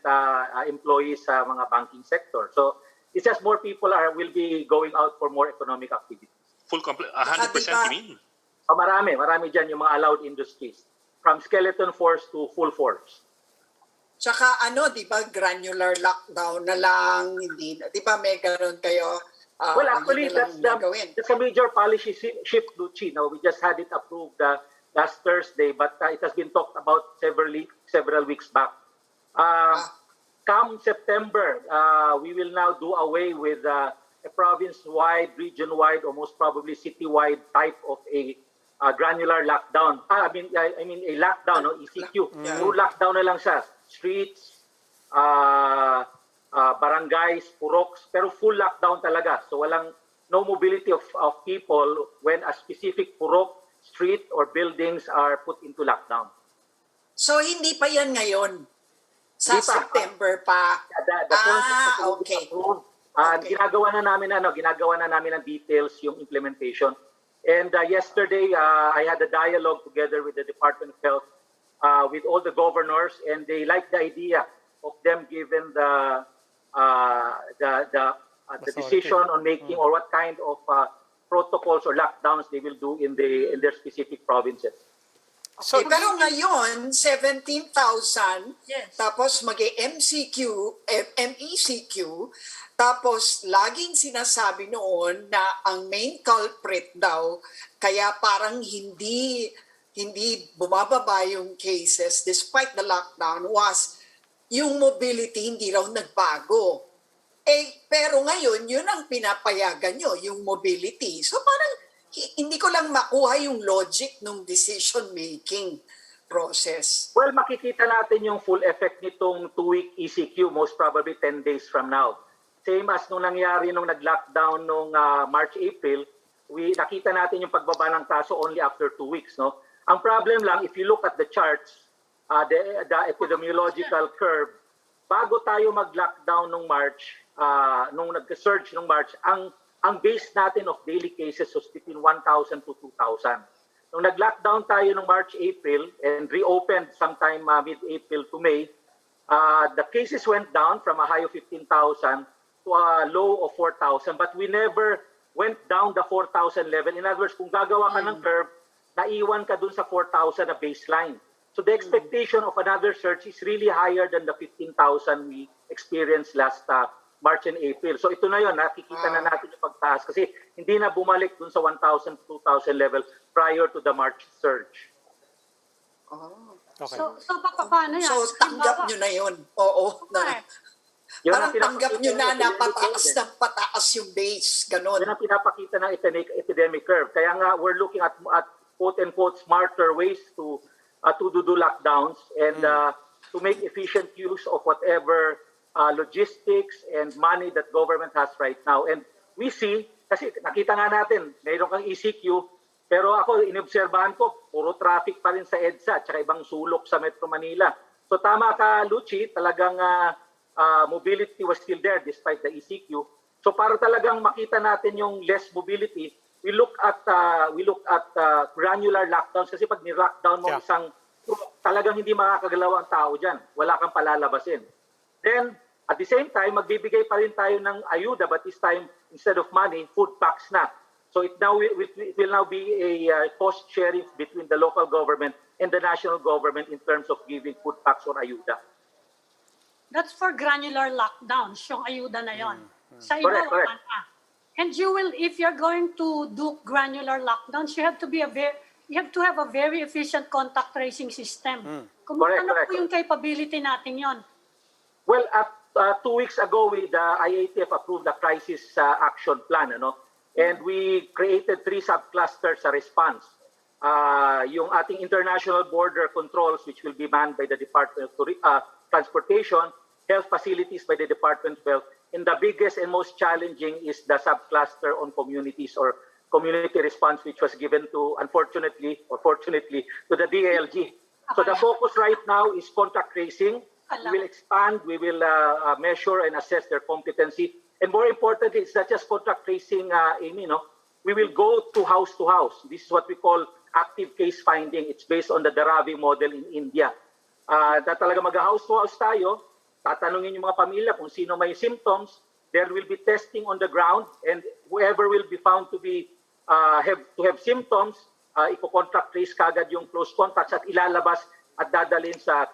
employees sa mga banking sector. So it's just more people will be going out for more economic activities. Full complete, 100% you mean? So marami dyan yung mga allowed industries. From skeleton force to full force. Tsaka di ba, granular lockdown na lang, hindi, di ba may ganun kayo? Well, actually, yun na lang gagawin. that's a major policy shift, Luchi. No, we just had it approved last Thursday, but it has been talked about several weeks back. Come September, we will now do away with a province-wide, region-wide, or most probably city-wide type of a granular lockdown. I mean a lockdown, no, ECQ. True lockdown na lang siya. Streets, barangays, puroks, pero full lockdown talaga. So no mobility of people when a specific purok, street, or buildings are put into lockdown. So hindi pa yan ngayon? Sa Hindi pa. September pa? The concept will be Okay. approved. Okay. Ginagawa na namin ng details yung implementation. And yesterday, I had a dialogue together with the Department of Health with all the governors, and they like the idea of them given the decision on making or what kind of protocols or lockdowns they will do in their specific provinces. so, Pero ngayon, 17,000, Yes. tapos MECQ, tapos laging sinasabi noon na ang main culprit daw, kaya parang hindi bumababa yung cases despite the lockdown was yung mobility hindi raw nagbago. Pero ngayon, yun ang pinapayagan nyo, yung mobility. So parang hindi ko lang makuha yung logic ng decision-making process. Well, makikita natin yung full effect nitong 2-week ECQ, most probably 10 days from now. Same as nung nangyari nung nag-lockdown nung March, April, nakita natin yung pagbaba ng kaso only after 2 weeks. No? Ang problem lang, if you look at the charts, the epidemiological curve, bago tayo mag-lockdown nung March, nung nag-surge nung March, ang base natin of daily cases was between 1,000 to 2,000. Nung nag-lockdown tayo nung March, April, and reopened sometime mid-April to May, the cases went down from a high of 15,000 to a low of 4,000, but we never went down the 4,000 level. In other words, kung gagawa ka ng curve, naiwan ka dun sa 4,000 na baseline. So the expectation of another surge is really higher than the 15,000 we experienced last March and April. So ito na yon, nakikita na natin yung pagtaas kasi hindi na bumalik dun sa 1,000, 2,000 level prior to the March surge. Okay. So paano yan? So tanggap nyo na yun. Oo. Okay. Yun Parang ang tanggap nyo na pinapakita ng napataas epidemic ng pataas yung base. Ganon. Yan ang pinapakita ng epidemic curve. Kaya nga we're looking at quote-unquote smarter ways to do lockdowns and to make efficient use of whatever logistics and money that government has right now. And we see, kasi nakita nga natin, mayroon kang ECQ, pero ako, inobserbahan ko, puro traffic pa rin sa EDSA at saka ibang sulok sa Metro Manila. So tama ka, Luchi, talagang mobility was still there despite the ECQ. So para talagang makita natin yung less mobility, we look at granular lockdowns kasi pag ni-lockdown mo isang talagang hindi makakagalaw ang tao diyan. Wala kang palalabasin. Then at the same time magbibigay pa rin tayo ng ayuda but this time instead of money, food packs na. So it will now be a cost sharing between the local government and the national government in terms of giving food packs or ayuda. That's for granular lockdowns, yung ayuda na yon. Sa iba, Correct. wala na. And you will, if you're going to do granular lockdowns, you have to have a very efficient contact tracing system. Kung ano po yung capability natin yon? Well, 2 weeks ago, the IATF approved the crisis action plan, and we created 3 subclusters sa response. Yung ating international border controls, which will be manned by the Department of Transportation, health facilities by the Department of Health, and the biggest and most challenging is the subcluster on communities or community response, which was given to, unfortunately or fortunately, to the DALG. So the focus right now is contact tracing. We will expand, we will measure and assess their competency. And more importantly, it's not just contact tracing, Amy, we will go to house. This is what we call active case finding. It's based on the Dharavi model in India. Talaga mag-house to house tayo, tatanungin yung mga pamilya kung sino may symptoms, there will be testing on the ground, and whoever will be found to be have symptoms, ipo-contact trace kagad yung close contacts at ilalabas at dadalhin sa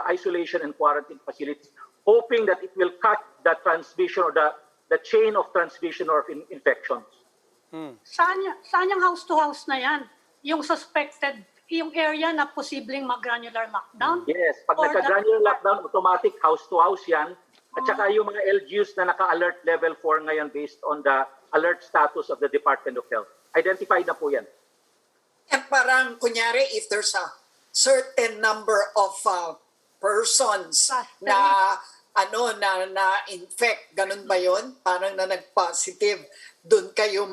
isolation and quarantine facilities, hoping that it will cut the transmission or the chain of transmission or infections. Saan yung house-to-house na yan? Yung suspected, yung area na posibleng mag-granular lockdown? Yes, pag nagka-granular lockdown, automatic house-to-house yan. At saka yung mga LGUs na naka-alert level 4 ngayon based on the alert status of the Department of Health. Identified na po yan. And parang, kunyari, if there's a certain number of persons na infect, ganun ba yun? Parang na nag-positive, doon kayo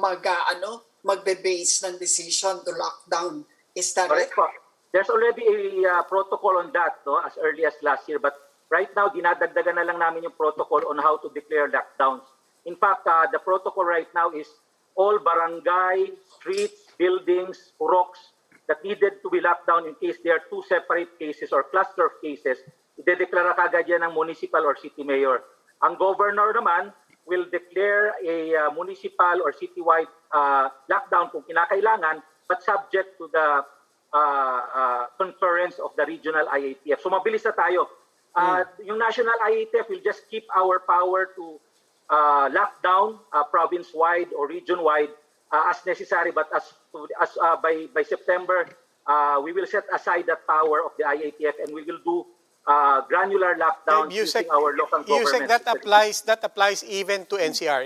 magbe-base ng decision to lockdown. Is that Correct. it? There's already a protocol on that, as early as last year. But right now, dinadagdagan na lang namin yung protocol on how to declare lockdowns. In fact, the protocol right now is all barangay, streets, buildings, purok that needed to be locked down in case there are 2 separate cases or cluster of cases, idedeklara kagad yan ng municipal or city mayor. Ang governor naman will declare a municipal or citywide lockdown kung kinakailangan, but subject to the conference of the regional IATF. So mabilis na tayo. Yung national IATF will just keep our power to lock down province-wide or region-wide as necessary, but by September, we will set aside that power of the IATF and we will do granular lockdowns using our local government. That applies even to NCR.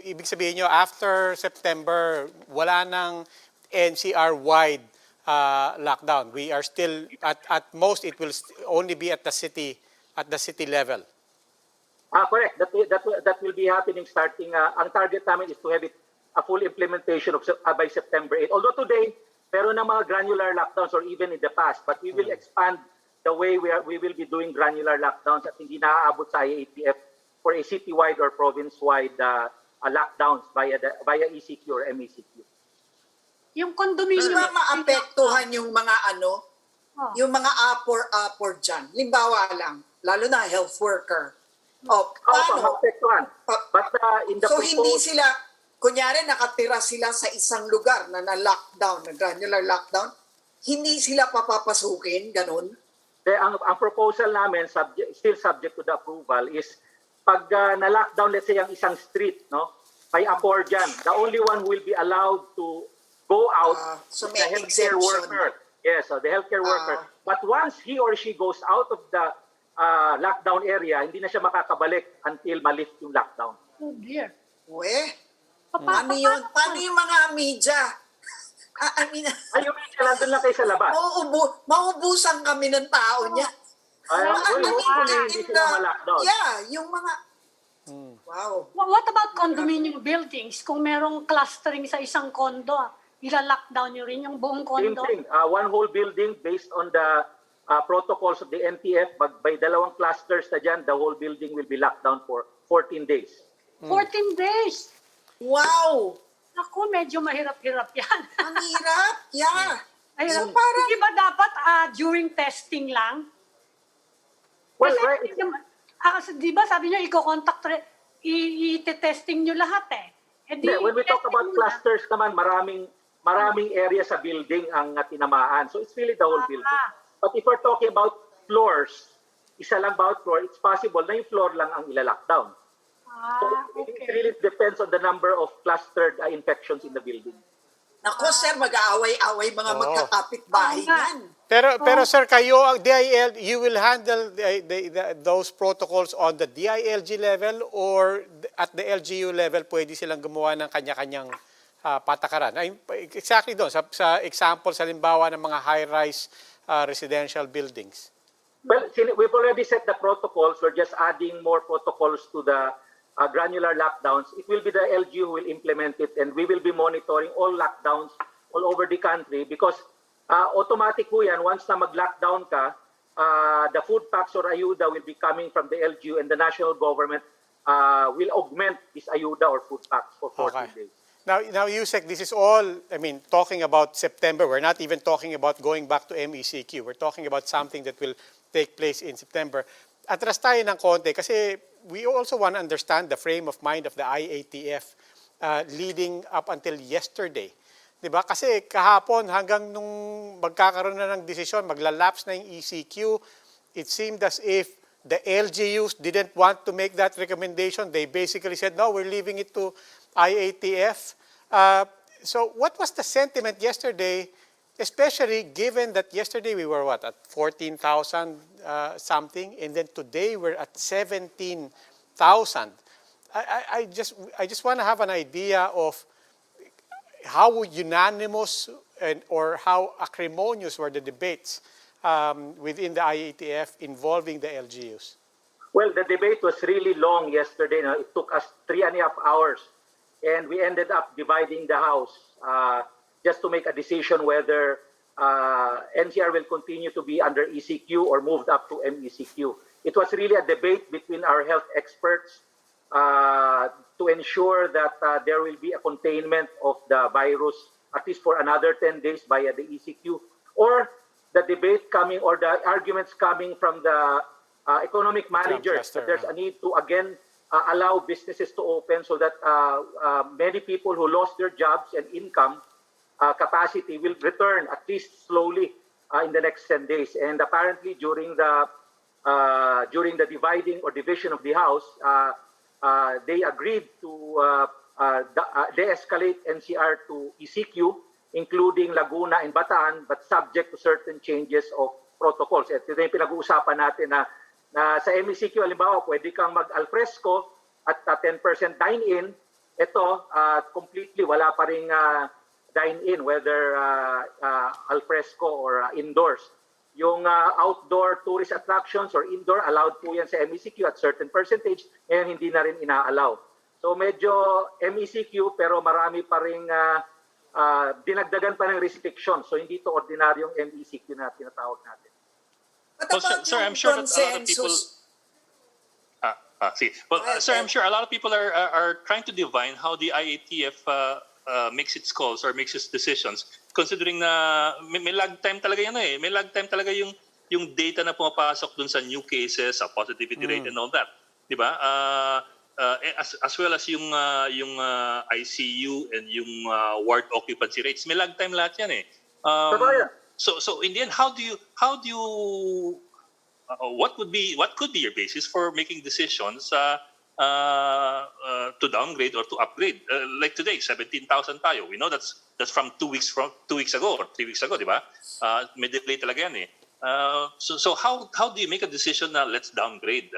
Ibig sabihin nyo, after September, wala nang NCR-wide lockdown. We are still, at most, it will only be at the city level. Correct. That will be happening starting, ang target namin is to have it a full implementation of by September 8. Although today, meron na mga granular lockdowns or even in the past, but we will expand the way we will be doing granular lockdowns at hindi naaabot sa IATF for a citywide or province-wide lockdowns via ECQ or MECQ. Yung condominium... Mas maapektuhan yung mga yung mga apor dyan. Limbawa lang, lalo na health worker. Paano? But in the so hindi sila, kunyari nakatira sila sa isang lugar na na-lockdown, na granular lockdown, hindi sila papapasukin, ganun? Ang proposal namin, still subject to the approval, is pag na-lockdown, let's say, ang isang street, no? May accord dyan. The only one who will be allowed to go out So is may the healthcare exemption. worker. Yes, so the healthcare worker. But once he or she goes out of the lockdown area, hindi na siya makakabalik until malift yung lockdown. Oh dear. Paano yun? Paano yung mga media? I mean, Ayun, nandun lang kayo sa labas. mauubusan kami ng tao niya. Hopefully, hindi sila ma-lockdown. Yeah, yung mga... Wow. What about condominium buildings? Kung merong clustering sa isang condo, ila-lockdown nyo rin yung buong Same condo? thing. One whole building based on the protocols of the NTF. By dalawang clusters na dyan, the whole building will be locked down for 14 days. 14 days. Wow! Ako, medyo mahirap-hirap yan. Ang hirap. Yeah. Ay, So parang... Hindi ba dapat during testing lang? Well, Kasi, right. di ba sabi nyo, i-testing nyo lahat eh. When we talk about clusters naman, maraming area sa building ang tinamaan. So it's really the whole building. But if we're talking about floors, isa lang bawat floor, it's possible na yung floor lang ang ila-lockdown. So it really depends on the number of clustered infections in the building. Nako sir, mag-aaway-aaway mga magkakapit-bahay yan. Pero sir, kayo ang DIL, you will handle those protocols on the DILG level or at the LGU level, pwede silang gumawa ng kanya-kanyang patakaran. Exactly doon, sa example, sa limbawa ng mga high-rise residential buildings. Well, we've already set the protocols. We're just adding more protocols to the granular lockdowns. It will be the LGU who will implement it, and we will be monitoring all lockdowns all over the country because automatic po yan. Once na mag-lockdown ka, the food packs or ayuda will be coming from the LGU, and the national government will augment this ayuda or food packs for 14 days. Now, Yusek, this is all, I mean, talking about September. We're not even talking about going back to MECQ. We're talking about something that will take place in September. Atras tayo ng konti kasi we also want to understand the frame of mind of the IATF leading up until yesterday. Diba? Kasi kahapon hanggang nung magkakaroon na ng desisyon, maglalapse na yung ECQ, it seemed as if the LGUs didn't want to make that recommendation. They basically said, no, we're leaving it to IATF. So what was the sentiment yesterday, especially given that yesterday we were at 14,000 something, and then today we're at 17,000. I just want to have an idea of how unanimous or how acrimonious were the debates within the IATF involving the LGUs. Well, the debate was really long yesterday. No? It took us 3.5 hours. And we ended up dividing the House just to make a decision whether NCR will continue to be under ECQ or moved up to MECQ. It was really a debate between our health experts to ensure that there will be a containment of the virus at least for another 10 days via the ECQ, or the debate coming or the arguments coming from the economic managers that there's a need to again allow businesses to open so that many people who lost their jobs and income capacity will return at least slowly in the next 10 days. And apparently during the dividing or division of the House, they agreed to de-escalate NCR to ECQ, including Laguna and Bataan, but subject to certain changes of protocols. At ito yung pinag-uusapan natin na sa MECQ, halimbawa, pwede kang mag-alfresco at 10% dine-in. Ito, completely wala pa rin dine-in, whether alfresco or indoors. Yung outdoor tourist attractions or indoor, allowed po yan sa MECQ at certain percentage, ngayon hindi na rin ina-allow. So medyo MECQ pero marami pa rin dinagdagan pa ng restrictions. So hindi to ordinaryong MECQ na tinatawag natin. Well, sir, I'm sure that a lot of people. Sir, I'm sure a lot of people are trying to divine how the IATF makes its calls or makes its decisions, considering na may lag time talaga yan eh. May lag time talaga yung data na pumapasok dun sa new cases, sa positivity rate and all that, di ba? As well as yung ICU and yung ward occupancy rates, may lag time lahat yan eh. So in the end, how do you what could be your basis for making decisions to downgrade or to upgrade? Like today, 17,000 tayo. We know that's from 2 weeks ago or 3 weeks ago, di ba? May delay talaga yan eh. So how do you make a decision na let's downgrade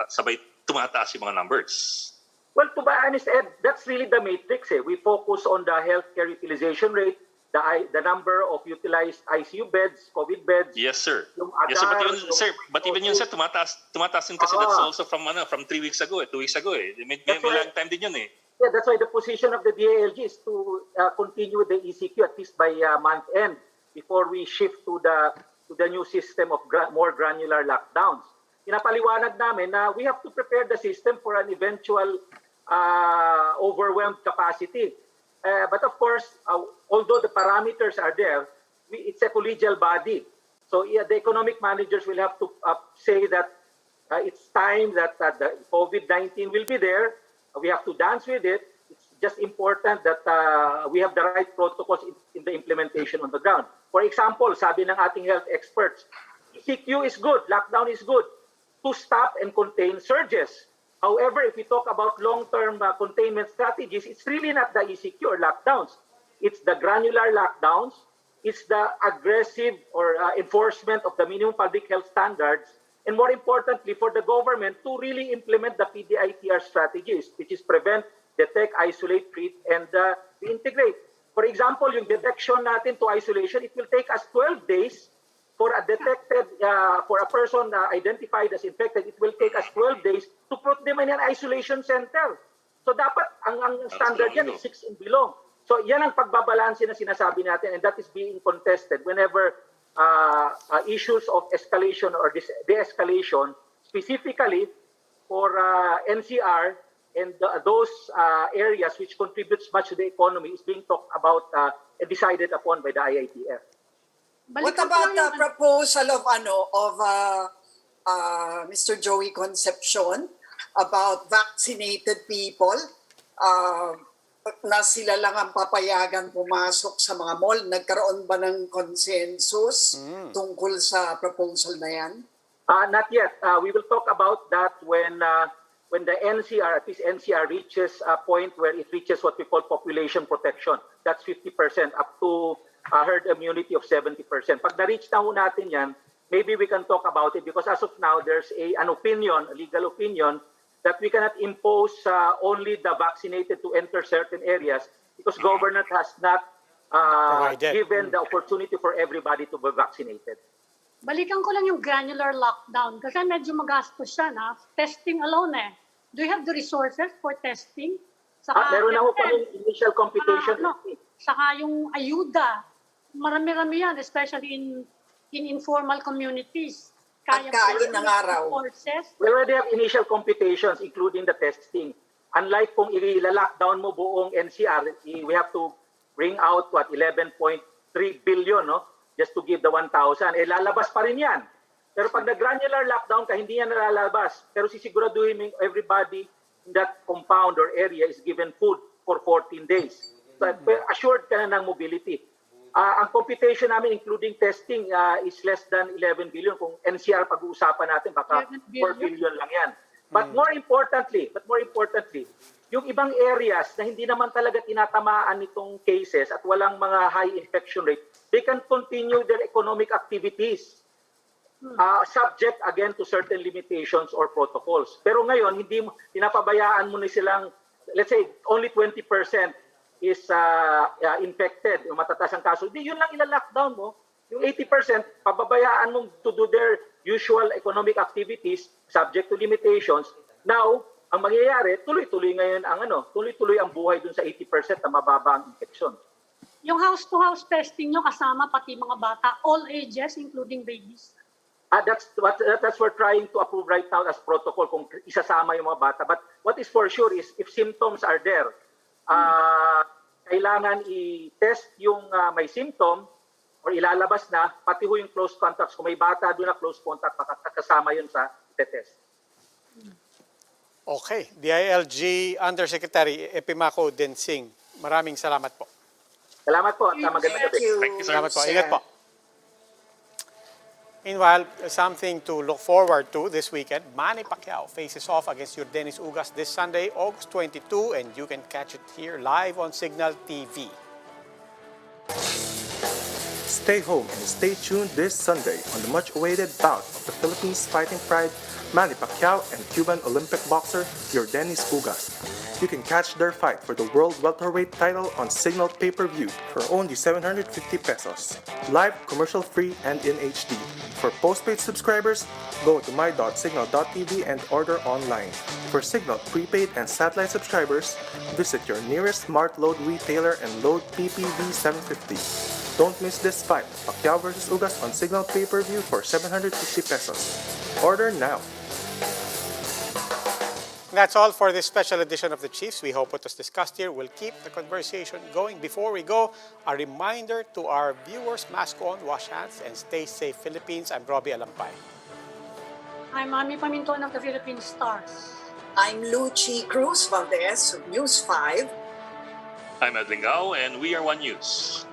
sabay tumataas yung mga numbers? Well, to be honest, Ed, that's really the matrix. We focus on the healthcare utilization rate, the number of utilized ICU beds, COVID beds. Yes, sir. Yung Yes, sir. ADAR, But even yun, sir, tumataas din kasi that's also from 3 weeks ago, 2 weeks ago eh. May lang time din yun eh. Yeah, that's why the position of the DILG is to continue with the ECQ at least by month end before we shift to the new system of more granular lockdowns. Pinapaliwanag namin na we have to prepare the system for an eventual overwhelmed capacity. But of course, although the parameters are there, it's a collegial body. So the economic managers will have to say that it's time that the COVID-19 will be there. We have to dance with it. It's just important that we have the right protocols in the implementation on the ground. For example, sabi ng ating health experts, ECQ is good, lockdown is good to stop and contain surges. However, if we talk about long-term containment strategies, it's really not the ECQ or lockdowns. It's the granular lockdowns. It's the aggressive or enforcement of the minimum public health standards. And more importantly, for the government to really implement the PDITR strategies, which is prevent, detect, isolate, treat, and reintegrate. For example, yung detection natin to isolation, it will take us 12 days. For a detected, for a person identified as infected, it will take us 12 days to put them in an isolation center. So dapat ang standard yan is 6 and below. So yan ang pagbabalanse na sinasabi natin, and that is being contested whenever issues of escalation or de-escalation, specifically for NCR and those areas which contributes much to the economy is being talked about and decided upon by the IITF. What about the proposal of Mr. Joey Concepcion about vaccinated people na sila lang ang papayagan pumasok sa mga mall? Nagkaroon ba ng consensus tungkol sa proposal na yan? Not yet. We will talk about that when the NCR, at least NCR, reaches a point where it reaches what we call population protection. That's 50% up to herd immunity of 70%. Pag na-reach na ho natin yan, maybe we can talk about it because as of now, there's an opinion, a legal opinion, that we cannot impose only the vaccinated to enter certain areas because government has not given the opportunity for everybody to be vaccinated. Balikan ko lang yung granular lockdown kasi medyo magastos siya na. Testing alone eh. Do you have the resources for testing? Meron na ho kami initial computation. Saka yung ayuda, marami-rami yan, especially in informal communities. Pagkain ng araw. We already have initial computations including the testing. Unlike kung i-lockdown mo buong NCR, we have to bring out 11.3 billion, no? Just to give the 1,000. Lalabas pa rin yan. Pero pag nag-granular lockdown ka, hindi yan nalalabas. Pero sisiguraduhin mo everybody in that compound or area is given food for 14 days. So, assured ka na ng mobility. Ang computation namin including testing is less than 11 billion. Kung NCR pag-uusapan natin, baka 4 billion lang yan. But more importantly, yung ibang areas na hindi naman talaga tinatamaan nitong cases at walang mga high infection rate, they can continue their economic activities subject again to certain limitations or protocols. Pero ngayon, hindi pinapabayaan mo na silang, let's say, only 20% is infected, yung matataas ang kaso. Hindi, yun lang ila-lockdown mo. Yung 80%, pababayaan mong to do their usual economic activities subject to limitations. Now, ang mangyayari, tuloy-tuloy ngayon tuloy-tuloy ang buhay dun sa 80% na mababa ang infection. Yung house-to-house testing nyo kasama pati mga bata, all ages, including babies. That's what we're trying to approve right now as protocol kung isasama yung mga bata. But what is for sure is if symptoms are there, kailangan i-test yung may symptom or ilalabas na, pati ho yung close contacts. Kung may bata doon na close contact, kasama yun sa test. Okay. DILG Undersecretary Epimaco Densing. Maraming salamat po. Salamat po at magandang gabi. Thank you. Thank you, sir. Salamat po. Ingat po. Meanwhile, something to look forward to this weekend, Manny Pacquiao faces off against Dennis Ugas this Sunday, August 22, and you can catch it here live on Signal TV. Stay home and stay tuned this Sunday on the much-awaited bout of the Philippines fighting pride, Manny Pacquiao and Cuban Olympic boxer Dennis Ugas. You can catch their fight for the world welterweight title on Signal pay-per-view for only 750 pesos. Live, commercial-free, and in HD. For postpaid subscribers, go to my.signal.tv and order online. For Signal prepaid and satellite subscribers, visit your nearest smart load retailer and load PPV 750. Don't miss this fight, Pacquiao vs. Ugas on Signal pay-per-view for 750 pesos. Order now. That's all for this special edition of The Chiefs. We hope what was discussed here will keep the conversation going. Before we go, a reminder to our viewers, mask on, wash hands, and stay safe, Philippines. I'm Robbie Alampay. I'm Mami Paminton of the Philippine Stars. I'm Luchi Cruz Valdez of News 5. I'm Ed Lingao, and we are One News.